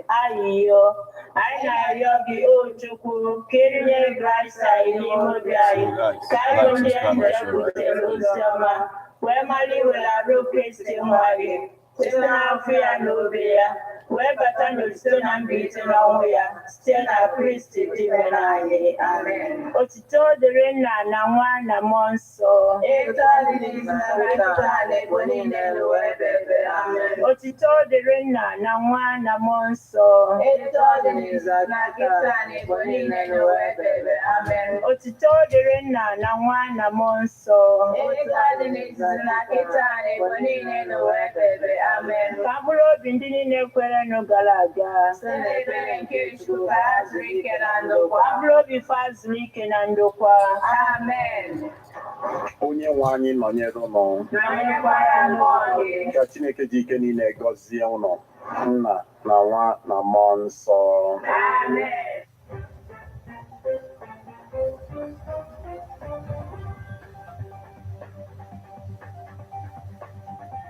Ayo, I yogi Ochuku, Kiria Grasa, Imodia, Kayo, where Mali will have no place to marry. Sister Fia Novia, where Batano Stone and Beaten Awaya, still a priest to Divinity. Amen. Otito the Rena, Nawana Monso, Otito the Rena, Nawana Monso, Otito the Rena, Nawana Monso, Amen. Pablo Bindini Nequera no Galaga. Pablo Bifaz Riken and Doqua. Amen. Onye nwanyị nọnyere ụlọ ka Chineke dị ike niile gọzie ụlọ nna na nwa na mmụọ nsọ. Amen.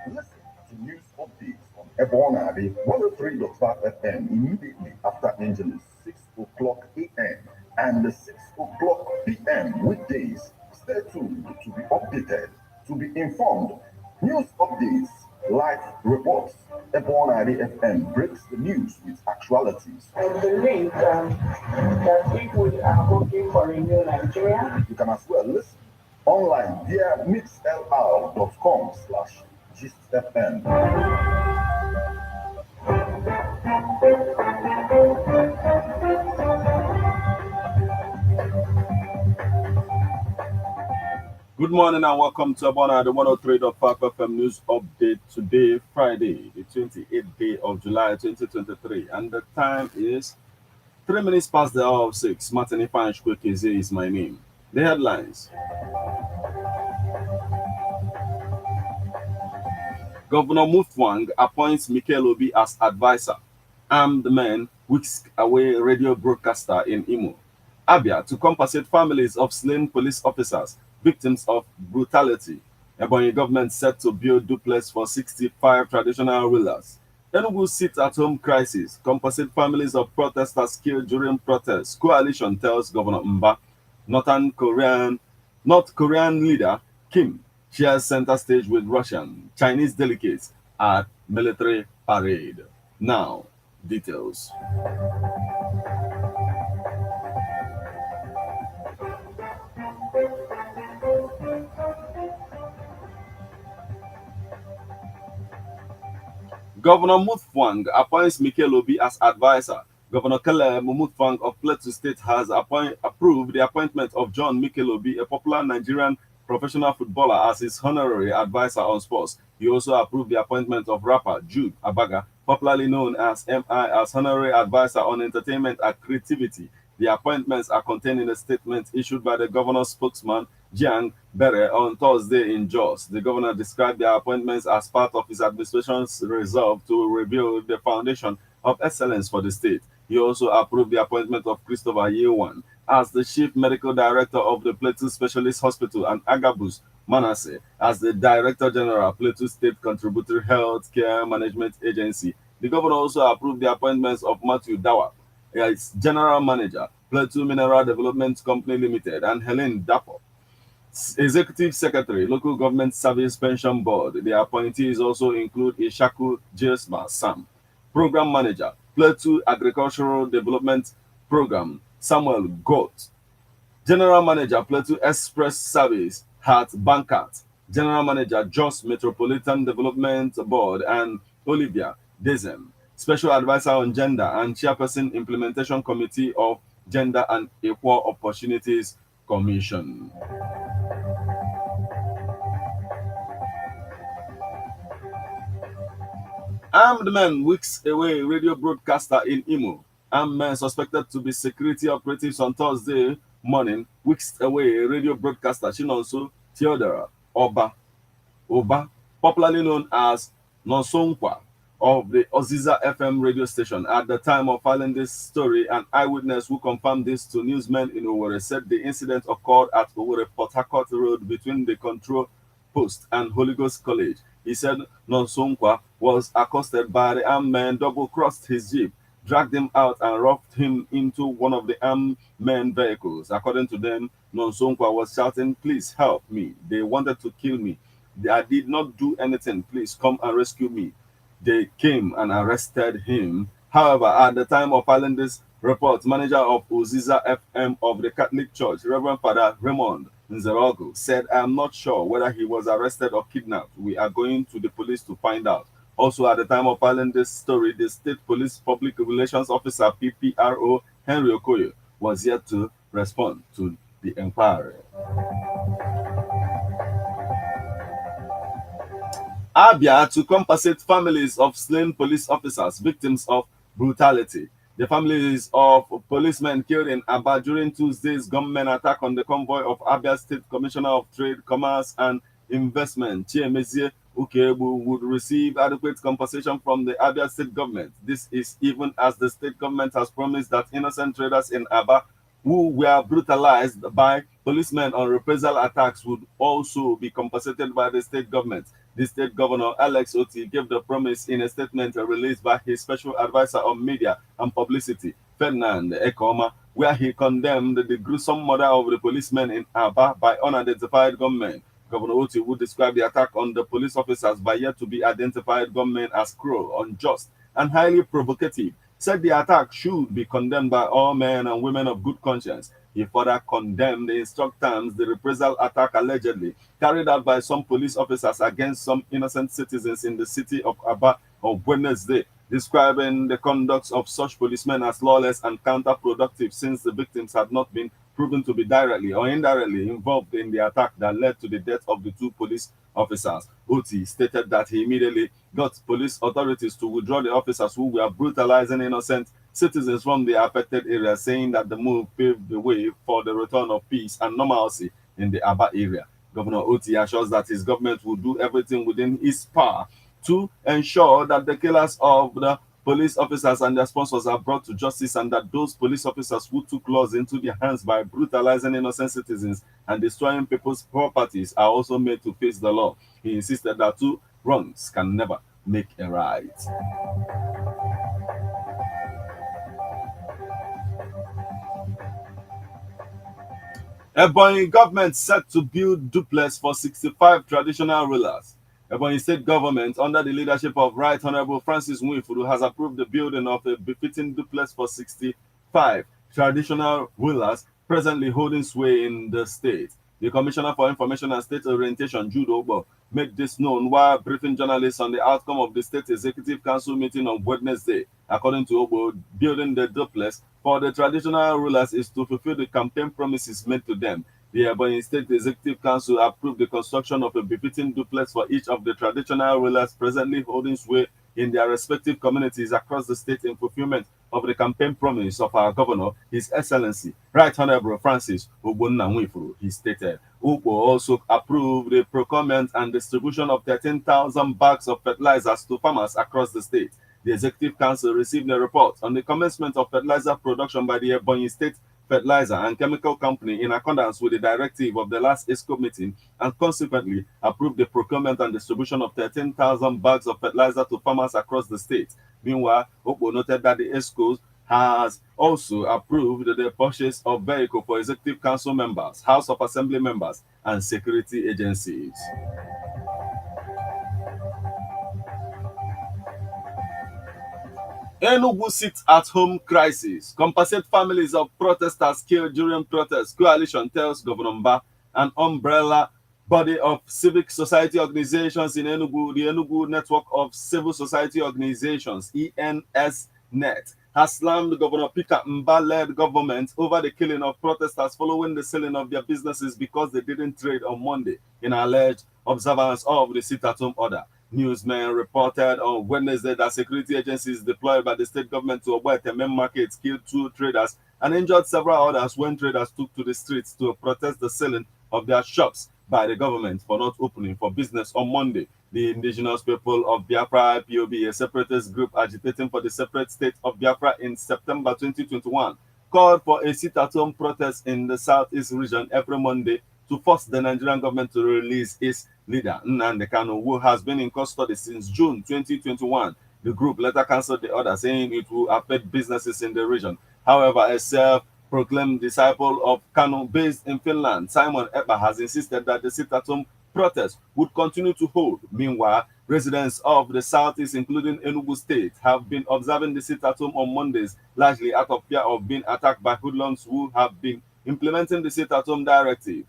Listen to news updates on Ebonyi 103.5 FM immediately after Angeles 6 o'clock a.m. and 6 o'clock p.m. weekdays. Stay tuned to be updated, to be informed. News updates, live reports. Ebonyi FM breaks the news with actualities. And the link that people are hoping for a new Nigeria. You can as well listen online via mixlr.com/GistFM. Good morning and welcome to Ebonyi, the 103.5 FM news update today, Friday, the 28th day of July 2023. And the time is 3 minutes past the hour of 6. Martin Ifanshkwekeze is my name. The headlines. Governor Mutfwang appoints Mikel Obi as advisor. Armed men whisk away radio broadcaster in Imo. Abia to compensate families of slain police officers, victims of brutality. Ebonyi government set to build duplex for 65 traditional rulers. Enugu sit-at-home crisis, compensate families of protesters killed during protests. Coalition tells Governor Mba. North Korean leader Kim shares center stage with Russian, Chinese delegates at military parade. Now, details. Governor Mutfwang appoints Mikel Obi as advisor. Governor Caleb Mutfwang of Plateau State has approved the appointment of John Mikel Obi, a popular Nigerian professional footballer, as his honorary advisor on sports. He also approved the appointment of rapper Jude Abaga, popularly known as MI, as honorary advisor on entertainment and creativity. The appointments are contained in a statement issued by the governor's spokesman, Jiang Bere, on Thursday in Jos. The governor described the appointments as part of his administration's resolve to rebuild the foundation of excellence for the state. He also approved the appointment of Christopher Yewan as the chief medical director of the Plateau Specialist Hospital and Agabus Manasseh as the director general, Plateau State Contributory Health Care Management Agency. The governor also approved the appointments of Matthew Dawa as general manager, Plateau Mineral Development Company Limited, and Helen Dapo, executive secretary, Local Government Service Pension Board. The appointees also include Ishaku Jesma Sam, program manager, Plateau Agricultural Development Program, Samuel Govt, general manager, Plateau Express Service, Hart Bankat, general manager, Jos Metropolitan Development Board, and Olivia Dezem, special advisor on gender and chairperson implementation committee of Gender and Equal Opportunities Commission. Armed men whisks away radio broadcaster in Imo. Armed men suspected to be security operatives on Thursday morning whisked away a radio broadcaster, Chinonso Theodora Oba, popularly known as Nonsonkwa, of the Oziza FM radio station. At the time of filing this story, an eyewitness who confirmed this to newsmen in Owerri said the incident occurred at Owerri Port Harcourt Road between the control post and Holy Ghost College. He said Nonsonkwa was accosted by the armed men, double-crossed his jeep, dragged him out and roughed him into one of the armed men vehicles. According to them, Nonsonkwa was shouting, "Please help me. They wanted to kill me. I did not do anything. Please come and rescue me." They came and arrested him. However, at the time of filing this report, manager of Oziza FM of the Catholic Church, Reverend Father Raymond Nzerogo, said, "I am not sure whether he was arrested or kidnapped. We are going to the police to find out." Also, at the time of filing this story, the State Police Public Relations Officer, PPRO, Henry Okoye, was yet to respond to the inquiry. Abia to compensate families of slain police officers, victims of brutality. The families of policemen killed in Aba during Tuesday's gunmen attack on the convoy of Abia State Commissioner of Trade, Commerce and Investment, Chiemezie Ukebu, would receive adequate compensation from the Abia State government. This is even as the state government has promised that innocent traders in Aba who were brutalized by policemen on reprisal attacks would also be compensated by the state government. The state governor, Alex Oti, gave the promise in a statement released by his special advisor on media and publicity, Ferdinand Ekoma, where he condemned the gruesome murder of the policemen in Aba by unidentified gunmen. Governor Oti would describe the attack on the police officers by yet to be identified gunmen as cruel, unjust, and highly provocative. Said the attack should be condemned by all men and women of good conscience. He further condemned in strong terms the reprisal attack allegedly carried out by some police officers against some innocent citizens in the city of Aba on Wednesday, describing the conduct of such policemen as lawless and counterproductive since the victims had not been proven to be directly or indirectly involved in the attack that led to the death of the two police officers. Oti stated that he immediately got police authorities to withdraw the officers who were brutalizing innocent citizens from the affected area, saying that the move paved the way for the return of peace and normalcy in the Aba area. Governor Oti assures that his government will do everything within its power to ensure that the killers of the police officers and their sponsors are brought to justice, and that those police officers who took laws into their hands by brutalizing innocent citizens and destroying people's properties are also made to face the law. He insisted that two wrongs can never make a right. Ebonyi government set to build duplex for 65 traditional rulers. Ebonyi State government, under the leadership of Right Honorable Francis Nwifuru, has approved the building of a befitting duplex for 65 traditional rulers presently holding sway in the state. The Commissioner for Information and State Orientation, Jude Ogbo, made this known while briefing journalists on the outcome of the State Executive Council meeting on Wednesday. According to Ogbo, building the duplex for the traditional rulers is to fulfill the campaign promises made to them. The Ebonyi State Executive Council approved the construction of a befitting duplex for each of the traditional rulers presently holding sway in their respective communities across the state in fulfillment of the campaign promise of our governor, His Excellency, Right Honorable Francis Ogbonna Nwifuru, he stated. Ukpo also approved the procurement and distribution of 13,000 bags of fertilizers to farmers across the state. The Executive Council received a report on the commencement of fertilizer production by the Ebonyi State Fertilizer and Chemical Company in accordance with the directive of the last ESCO meeting, and consequently approved the procurement and distribution of 13,000 bags of fertilizer to farmers across the state. Meanwhile, Okpo noted that the ESCO has also approved the purchase of vehicles for Executive Council members, House of Assembly members, and security agencies. Enugu sit-at-home crisis. Compensate families of protesters killed during protests. Coalition tells Governor Mba. An umbrella body of civic society organizations in Enugu, the Enugu Network of Civil Society Organizations, ENSNet, has slammed Governor Peter Mba-led government over the killing of protesters following the selling of their businesses because they didn't trade on Monday in alleged observance of the sit-at-home order. Newsmen reported on Wednesday that security agencies deployed by the state government to avoid the main markets killed 2 traders and injured several others when traders took to the streets to protest the selling of their shops by the government for not opening for business on Monday. The indigenous people of Biafra IPOB, a separatist group agitating for the separate state of Biafra in September 2021, called for a sit-at-home protest in the southeast region every Monday to force the Nigerian government to release its leader Nnamdi Kanu, who has been in custody since June 2021. The group later cancelled the order, saying it will affect businesses in the region. However, a self-proclaimed disciple of Kanu based in Finland, Simon Ekpa, has insisted that the sit-at-home protest would continue to hold. Meanwhile, residents of the southeast, including Enugu State, have been observing the sit-at-home on Mondays, largely out of fear of being attacked by hoodlums who have been implementing the sit-at-home directive.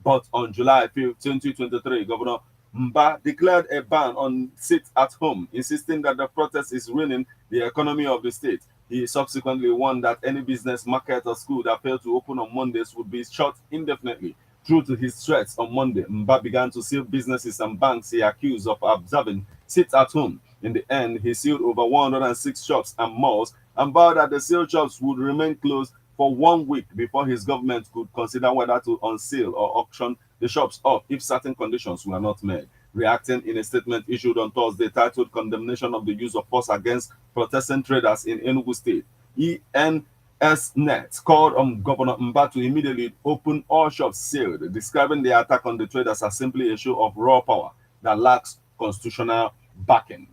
But on July 5, 2023, Governor Mba declared a ban on sit-at-home, insisting that the protest is ruining the economy of the state. He subsequently warned that any business, market, or school that failed to open on Mondays would be shut indefinitely. True to his threats on Monday, Mba began to seal businesses and banks he accused of observing sit-at-home. In the end, he sealed over 106 shops and malls and vowed that the sealed shops would remain closed for 1 week before his government could consider whether to unseal or auction the shops off if certain conditions were not met. Reacting in a statement issued on Thursday titled Condemnation of the Use of Force Against Protestant Traders in Enugu State, N700m called on Governor Mba to immediately open all shops sealed, describing the attack on the traders as simply a show of raw power that lacks constitutional backing.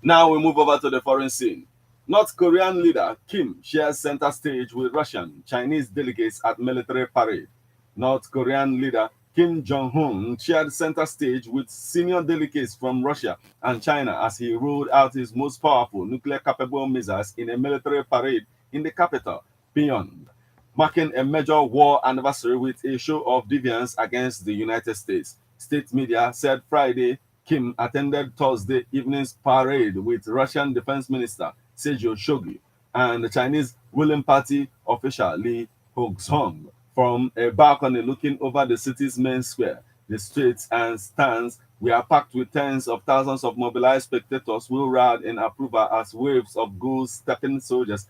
Now we move over to the foreign scene. North Korean leader Kim shares center stage with Russian, Chinese delegates at military parade. North Korean leader Kim Jong-un shared center stage with senior delegates from Russia and China as he rolled out his most powerful nuclear-capable missiles in a military parade in the capital, Pyongyang, marking a major war anniversary with a show of defiance against the United States. State media said Friday Kim attended Thursday evening's parade with Russian Defense Minister Sergei Shoigu and the Chinese ruling party official Li Hongsong from a balcony looking over the city's main square. The streets and stands were packed with tens of thousands of mobilized spectators who roared in approval as waves of gold-stepping soldiers,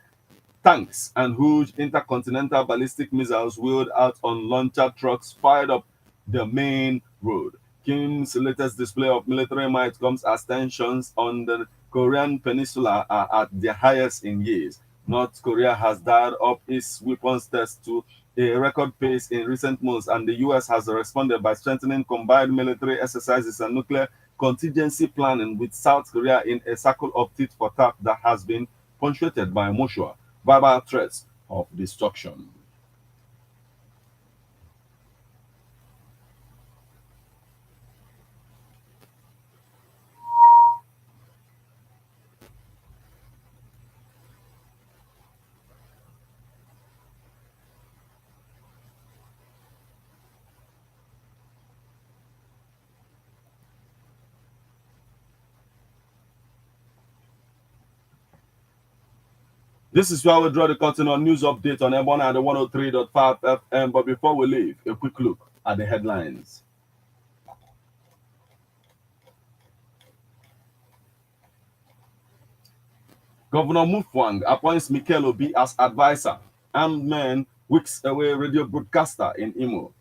tanks, and huge intercontinental ballistic missiles wheeled out on launcher trucks fired up the main road. Kim's latest display of military might comes as tensions on the Korean peninsula are at their highest in years. North Korea has dialed up its weapons test to a record pace in recent months, and the US has responded by strengthening combined military exercises and nuclear contingency planning with South Korea in a circle of tit-for-tat that has been punctuated by mutual verbal threats of destruction. This is where we draw the curtain on news update on Ebonyi at the 103.5 FM. But before we leave, a quick look at the headlines. Governor Mufwang appoints Mikel Obi as advisor. Armed men wicks away radio broadcaster in Imo.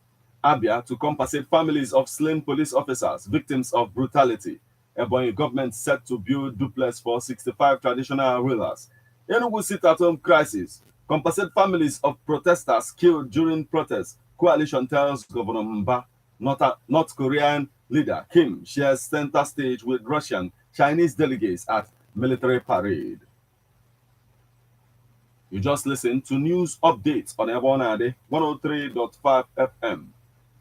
Abia to compensate families of slain police officers, victims of brutality. Ebonyi government set to build duplex for 65 traditional rulers. Enugu sit-at-home crisis. Compensate families of protesters killed during protests. Coalition tells Governor Mba. North Korean leader Kim shares center stage with Russian, Chinese delegates at military parade. You just listened to news updates on Ebonyi 103.5 FM.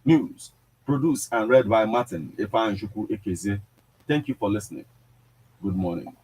News produced and read by Martin Efanjuku Ekeze. Thank you for listening. Good morning.